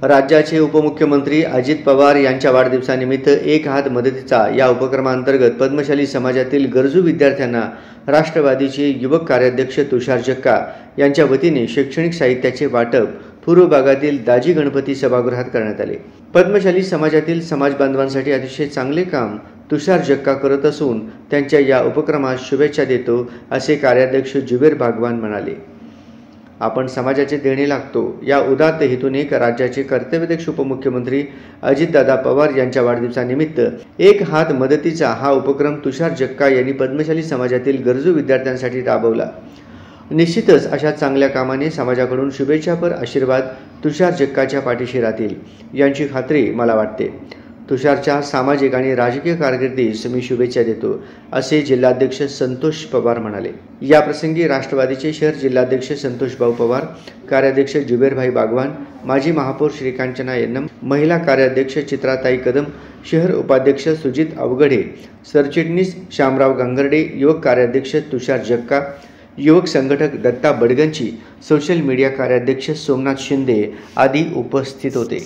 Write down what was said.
राज्याचे उपमुख्यमंत्री अजित पवार यांच्या वाढदिवसानिमित्त एक हात मदतीचा या उपक्रमांतर्गत पद्मशाली समाजातील गरजू विद्यार्थ्यांना राष्ट्रवादीचे युवक कार्याध्यक्ष तुषार जक्का यांच्या वतीने शैक्षणिक साहित्याचे वाटप पूर्व भागातील दाजी गणपती सभागृहात करण्यात आले। पद्मशाली समाजातील समाज बांधवांसाठी अतिशय चांगले काम तुषार जक्का करत असून त्यांच्या या उपक्रमास शुभेच्छा देतो असे कार्याध्यक्ष जुबेर बागवान म्हणाले। आपण समाजाचे देणे लागतो या उदात्त हेतूने राज्याचे कर्तव्यदक्ष उपमुख्यमंत्री अजितदादा पवार यांच्या वाढदिवसानिमित्त एक हात मदतीचा हा उपक्रम तुषार जक्का यांनी पद्मशाली समाजातील गरजू विद्यार्थ्यांसाठी राबवला। निश्चितच अशा चांगल्या कामाने समाजाकडून शुभेच्छापर आशीर्वाद तुषार जक्काच्या पाठीशी राहतील यांची खात्री मला वाटते। तुषारच्या सामाजिक आणि राजकीय कारकिर्दीस मी शुभेच्छा देतो असे जिल्हाध्यक्ष संतोष पवार म्हणाले। या प्रसंगी राष्ट्रवादीचे शहर जिल्हाध्यक्ष संतोष भाऊ पवार, कार्याध्यक्ष जुबेरभाई बागवान, माजी महापौर श्रीकांचना यन्नम, महिला कार्याध्यक्ष चित्राताई कदम, शहर उपाध्यक्ष सुजित अवघडे, सरचिटणीस शामराव गांगर्डे, युवक कार्याध्यक्ष तुषार जक्का, युवक संघटक दत्ता बडगंची, सोशल मीडिया कार्याध्यक्ष सोमनाथ शिंदे आदी उपस्थित होते।